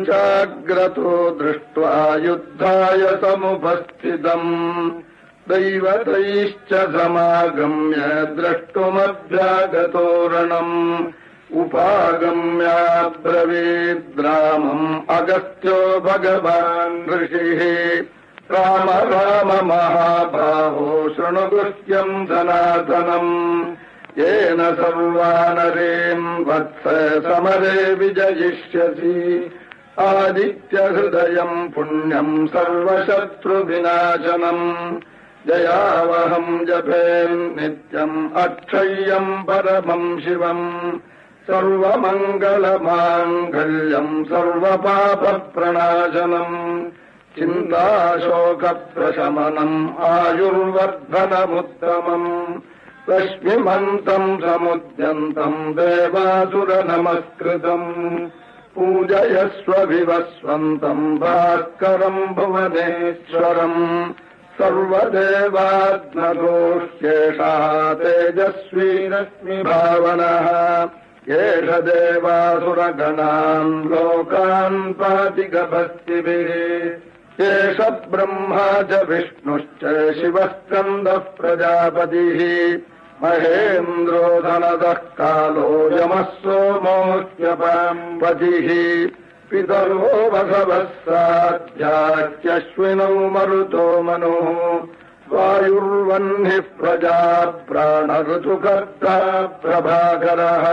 चाग्रतो दृष्ट्वा युद्धाय समुपस्थितम् दैवतैश्च समागम्य द्रष्टुमभ्यागतो रणम् उपागम्याब्रवीद्रामम् अगस्त्यो भगवान् ऋषिः राम राम महाबाहो शृणु गुह्यम् सनातनम् येन सर्वानरेन् वत्स समरे विजयिष्यसि आदित्यहृदयम् पुण्यम् सर्वशत्रुविनाशनम् जयावहम् जपेन्नित्यम् अक्षय्यम् परमम् शिवम् सर्वमङ्गलमाङ्गल्यम् सर्वपापप्रणाशनम् चिन्ताशोकप्रशमनम् आयुर्वर्धनमुत्तमम् रश्मिमन्तम् समुद्यन्तम् देवासुरनमस्कृतम् पूजयस्व विवस्वन्तम् भास्करम् भुवनेश्वरम् सर्वदेवात्मदोष्येषः तेजस्वी रश्मिभावनः एष देवासुरगणान् लोकान् पाति गभस्तिभिः एष ब्रह्मा च विष्णुश्च शिवस्कन्दः प्रजापतिः महेन्द्रो धनदः कालो यमः सोमोऽह्यपाम्पतिः पितरो वसवः साध्याच्यश्विनौ मरुतो मनुः वायुर्वह्निः प्रजा प्राणऋतुकर्ता प्रभाकरः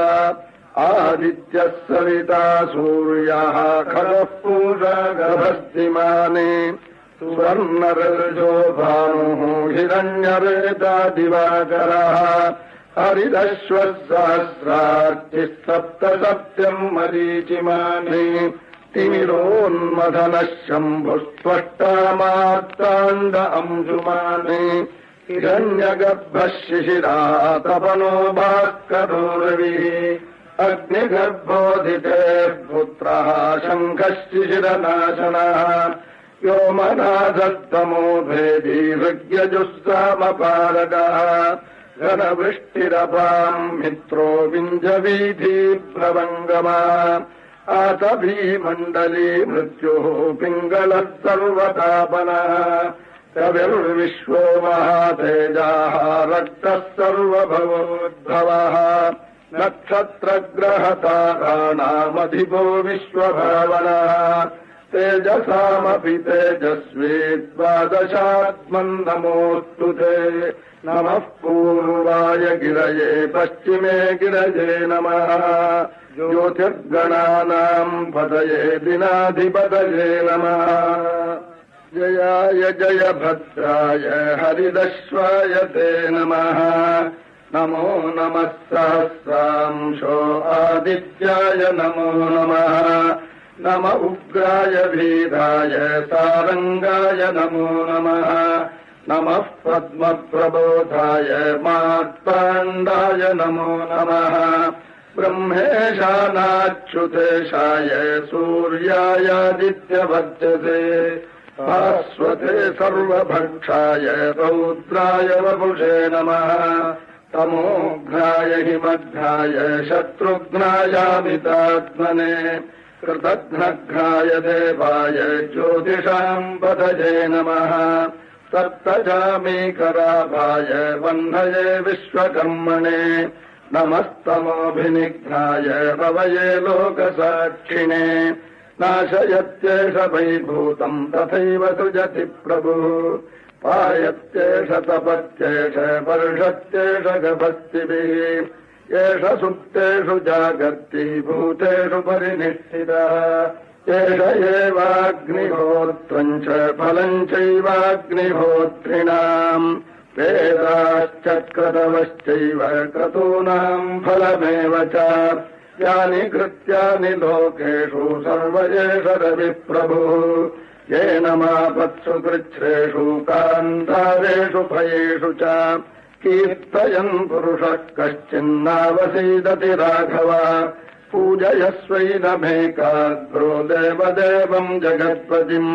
आदित्यः सविता सूर्यः खगः पूषा गभस्तिमानि सुवर्णरजो भानुः हिरण्यरेता दिवाकरः हरिदश्वः सहस्रार्चिः सप्तसप्तम् मरीचिमानि तिमिरोन्मथनः शम्भुस्त्वष्टामार्ताण्ड अंशुमानि हिरण्यगर्भः शिशिरः तपनो भास्करो रविः अग्निगर्भोदितेः पुत्रः शङ्खः शिशिरनाशनः व्योमनाथस्तमो भेदी हृग्यजुस्सामपारगः घनवृष्टिरपाम् मित्रो विञ्जवीधिप्रवङ्गमा आतभीमण्डली मृत्युः पिङ्गलः सर्वतापनः कविर्विश्वो महातेजाः रक्तः सर्वभवोद्भवः नक्षत्रग्रहताराणामधिपो विश्वभावनः तेजसामपि तेजस्वी द्वादशात्मन् नमोऽस्तु ते नमः पूर्वाय गिरये पश्चिमे गिरये नमः ज्योतिर्गणानाम् पतये दिनाधिपतये नमः जयाय जयभद्राय हरिदश्वाय ते नमः नमो नमः सहस्रांशो आदित्याय नमो नमः नम उग्राय भीराय सारङ्गाय नमो नमः नमः पद्मप्रबोधाय मार्ताण्डाय नमो नमः ब्रह्मेशानाच्युतेशाय सूर्यायादित्यवर्चसे भास्वते सर्वभक्षाय रौद्राय वपुषे नमः तमोघ्नाय हिमघ्नाय शत्रुघ्नायामितात्मने कृतघ्नघ्नाय देवाय ज्योतिषाम् पतये नमः सप्तजामीकराभाय वह्नये विश्वकर्मणे नमस्तमोऽभिनिघ्नाय रवये लोकसाक्षिणे नाशयत्येष वैभूतम् तथैव सृजति प्रभुः पायत्येष तपत्येष वर्षत्येष गभस्तिभिः एष सुप्तेषु जागर्ति भूतेषु परिनिष्ठितः एष एवाग्निहोत्रम् च फलम् चैवाग्निहोत्रिणाम् वेदाश्चक्रतवश्चैव क्रतूनाम् फलमेव च यानि कृत्यानि लोकेषु सर्व एष रविः प्रभुः येन मापत्सु कृच्छ्रेषु कान्तारेषु भयेषु च कीर्तयन् पुरुषः कश्चिन्नावसीदति राघव पूजयस्वैनमेकाग्रो देवदेवम् जगत्पतिम्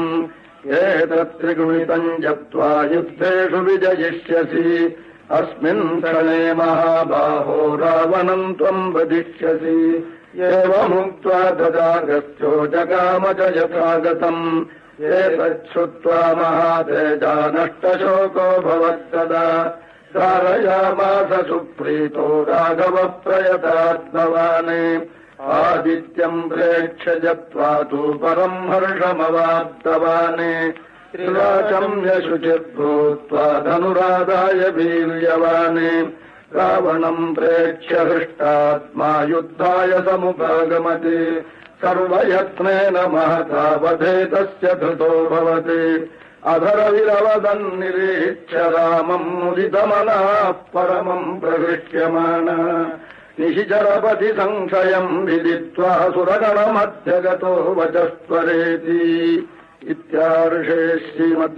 एतत्त्रिगुणितम् जप्त्वा युद्धेषु विजयिष्यसि अस्मिन् क्षणे महाबाहो रावणम् त्वम् वदिष्यसि एवमुक्त्वा तदागस्त्यो जगाम च यथागतम् एतच्छ्रुत्वा महातेजा नष्टशोको भवत्तदा धारयामास सुप्रीतो राघवः प्रयतात्मवान् आदित्यम् प्रेक्ष्य जत्वा तु परम् हर्षमवाप्तवान् त्रिराचम्य शुचिर्भूत्वा धनुरादाय वीर्यवान् रावणम् प्रेक्ष्य हृष्टात्मा युद्धाय समुपागमति सर्वयत्नेन महता वधे तस्य धृतो भवति अधरविरवदन्निरीक्ष्य रामम् मुदितमनः परमम् प्रहृष्यमाणः निशिचरपति संशयम् विदित्वा सुरगणमध्यगतो वचस्त्वरेति इत्यार्षे श्रीमद्